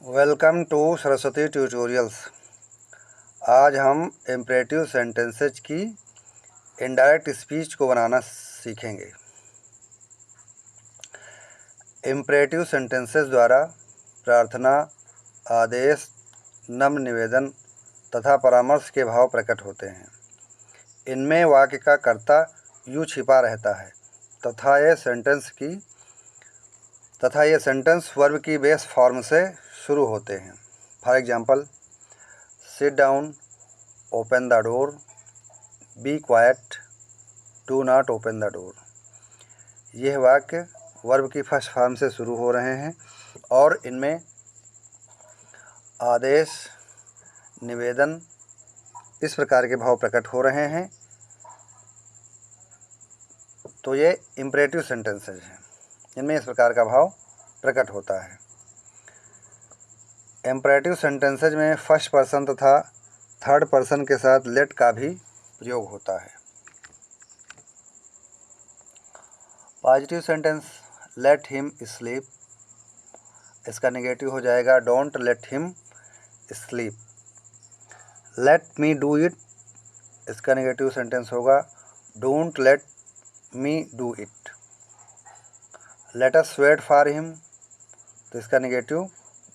Welcome to Saraswati tutorials. आज हम imperative sentences की इनडायरेक्ट स्पीच को बनाना सीखेंगे। इम्परेटिव सेंटेंसेज द्वारा प्रार्थना, आदेश, नम्र निवेदन तथा परामर्श के भाव प्रकट होते हैं। इनमें वाक्य का कर्ता यूँ छिपा रहता है तथा ये सेंटेंस वर्ब की बेस फॉर्म से शुरू होते हैं। For example, sit down, open the door, be quiet, do not open the door. यह वाक्य वर्ब की फर्स्ट फॉर्म से शुरू हो रहे हैं और इनमें आदेश, निवेदन इस प्रकार के भाव प्रकट हो रहे हैं। तो ये इम्परेटिव सेंटेंसेज हैं, इनमें इस प्रकार का भाव प्रकट होता है। इम्परेटिव सेंटेंसेज में फर्स्ट पर्सन तथा थर्ड पर्सन के साथ लेट का भी प्रयोग होता है। Positive sentence, let him sleep, इसका नेगेटिव हो जाएगा don't let him sleep. Let me do it, इसका नेगेटिव सेंटेंस होगा don't let me do it. Let us wait for him, तो इसका negative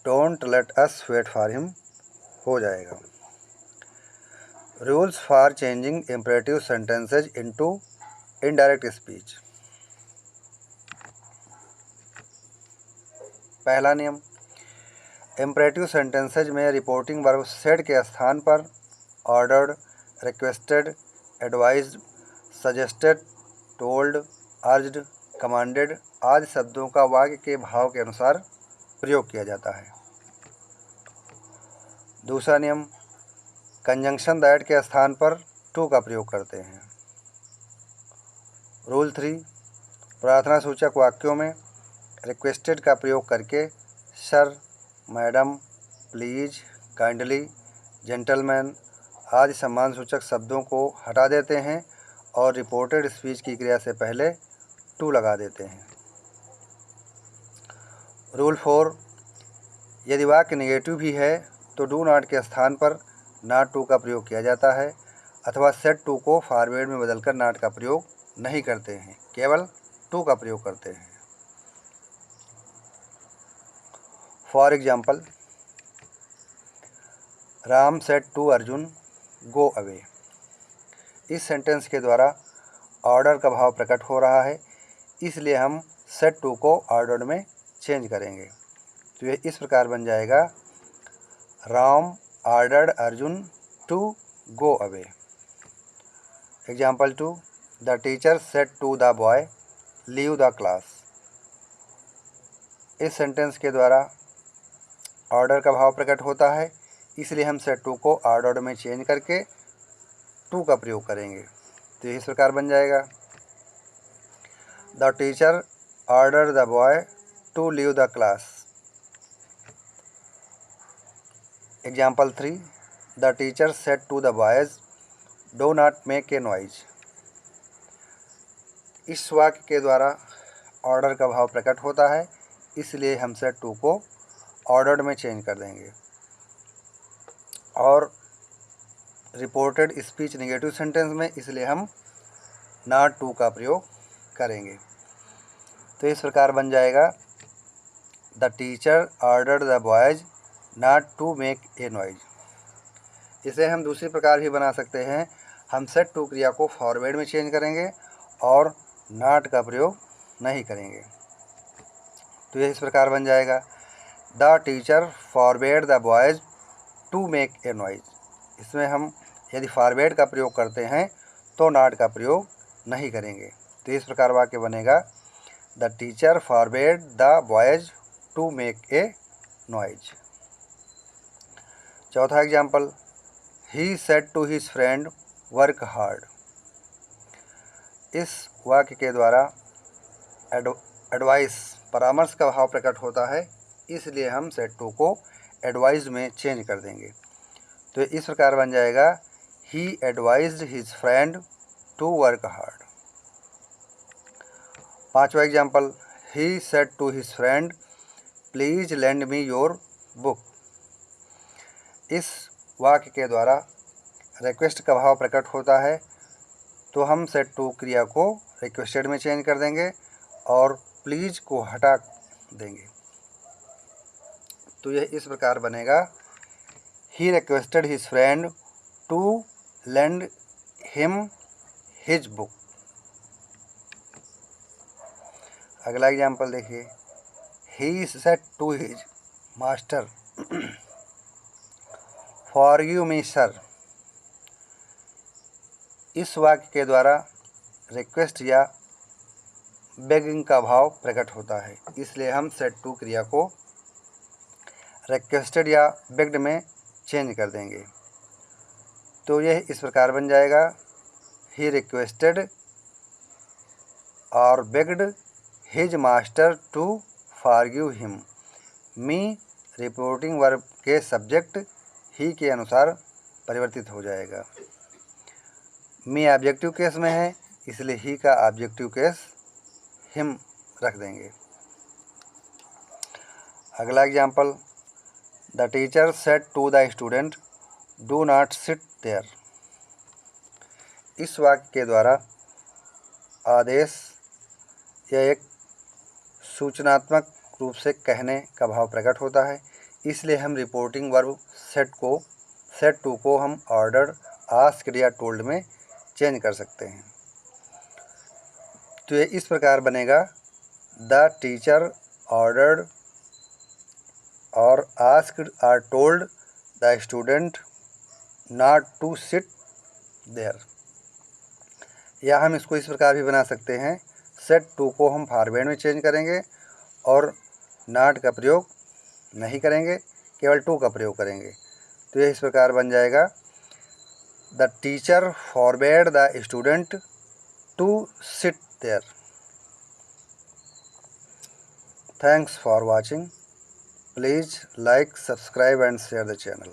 don't let us wait for him हो जाएगा। Rules for changing imperative sentences into indirect speech. पहला नियम, imperative sentences में reporting verb said के स्थान पर ordered, requested, advised, suggested, told, urged, commanded आदि शब्दों का वाक्य के भाव के अनुसार प्रयोग किया जाता है। दूसरा नियम, कंजंक्शन दैट के स्थान पर टू का प्रयोग करते हैं। रूल 3, प्रार्थना सूचक वाक्यों में रिक्वेस्टेड का प्रयोग करके sir, madam, please, kindly, gentleman आदि सम्मान सूचक शब्दों को हटा देते हैं और रिपोर्टेड स्पीच की क्रिया से पहले टू लगा देते हैं। रूल 4, यदि वाक्य नेगेटिव भी है तो डू नॉट के स्थान पर नॉट टू का प्रयोग किया जाता है अथवा सेट टू को फॉरवर्ड में बदलकर नॉट का प्रयोग नहीं करते हैं, केवल टू का प्रयोग करते हैं। For example, Ram said to Arjun go away. इस सेंटेंस के द्वारा ऑर्डर का भाव प्रकट हो रहा है, इसलिए हम सेड टू को ऑर्डर में चेंज करेंगे। तो ये इस प्रकार बन जाएगा, Ram ordered Arjun to go away. Example 2, the teacher said to the boy leave the class. इस सेंटेंस के द्वारा ऑर्डर का भाव प्रकट होता है, इसलिए हम सेड टू को ऑर्डर में चेंज करके टू का प्रयोग करेंगे। तो इस प्रकार बन जाएगा, the teacher order the boy to leave the class. Example 3, the teacher said to the boys do not make a noise. इस वाक्य के द्वारा ऑर्डर का भाव प्रकट होता है, इसलिए हम सेड टू को ऑर्डर्ड में चेंज कर देंगे और रिपोर्टेड स्पीच नेगेटिव सेंटेंस में इसलिए हम नॉट टू का प्रयोग करेंगे। तो इस प्रकार बन जाएगा, the teacher ordered the boys not to make a noise. इसे हम दूसरी प्रकार भी बना सकते हैं, हम सेड टू क्रिया को फॉरवर्ड में चेंज करेंगे और नॉट का प्रयोग नहीं करेंगे। तो यह इस प्रकार बन जाएगा, the teacher forward the boys to make a noise. इसमें हम यदि फॉरवर्ड का प्रयोग करते हैं तो नॉट का प्रयोग नहीं करेंगे। तो इस प्रकार वाक्य बनेगा, the teacher forward the boys to make a noise. चौथा example, he said to his friend work hard. इस वाक्य के द्वारा एडवाइस परामर्श का भाव प्रकट होता है, इसलिए हम सेड टू को एडवाइज में चेंज कर देंगे। तो इस प्रकार बन जाएगा, he advised his friend to work hard. पांचवा example, he said to his friend please lend me your book. इस वाक्य के द्वारा रिक्वेस्ट का भाव प्रकट होता है, तो हम सेट टू क्रिया को रिक्वेस्टेड में चेंज कर देंगे और प्लीज़ को हटा देंगे। तो यह इस प्रकार बनेगा, he requested his friend to lend him his book. अगला एग्जाम्पल देखिए, he said to his master forgive me sir. इस वाक्य के द्वारा रिक्वेस्ट या बेगिंग का भाव प्रकट होता है, इसलिए हम सेड टू क्रिया को रिक्वेस्टेड या बेग्ड में चेंज कर देंगे। तो यह इस प्रकार बन जाएगा, ही रिक्वेस्टेड और begged his master to forgive him. Me reporting verb के सब्जेक्ट ही के अनुसार परिवर्तित हो जाएगा। मी ऑब्जेक्टिव केस में है, इसलिए ही का ऑब्जेक्टिव केस हिम रख देंगे। अगला example, the teacher said to the student do not sit there. इस वाक्य के द्वारा आदेश या एक सूचनात्मक रूप से कहने का भाव प्रकट होता है, इसलिए हम रिपोर्टिंग वर्ब सेड टू को हम ऑर्डर्ड, आस्क्ड या टोल्ड में चेंज कर सकते हैं। तो ये इस प्रकार बनेगा, द टीचर ऑर्डर्ड और asked or told the student not to sit there. या हम इसको इस प्रकार भी बना सकते हैं, सेट टू को हम फॉरवर्ड में चेंज करेंगे और नॉट का प्रयोग नहीं करेंगे, केवल टू का प्रयोग करेंगे। तो यह इस प्रकार बन जाएगा, the teacher forward the student to sit there. Thanks for watching. Please like, subscribe and share the channel.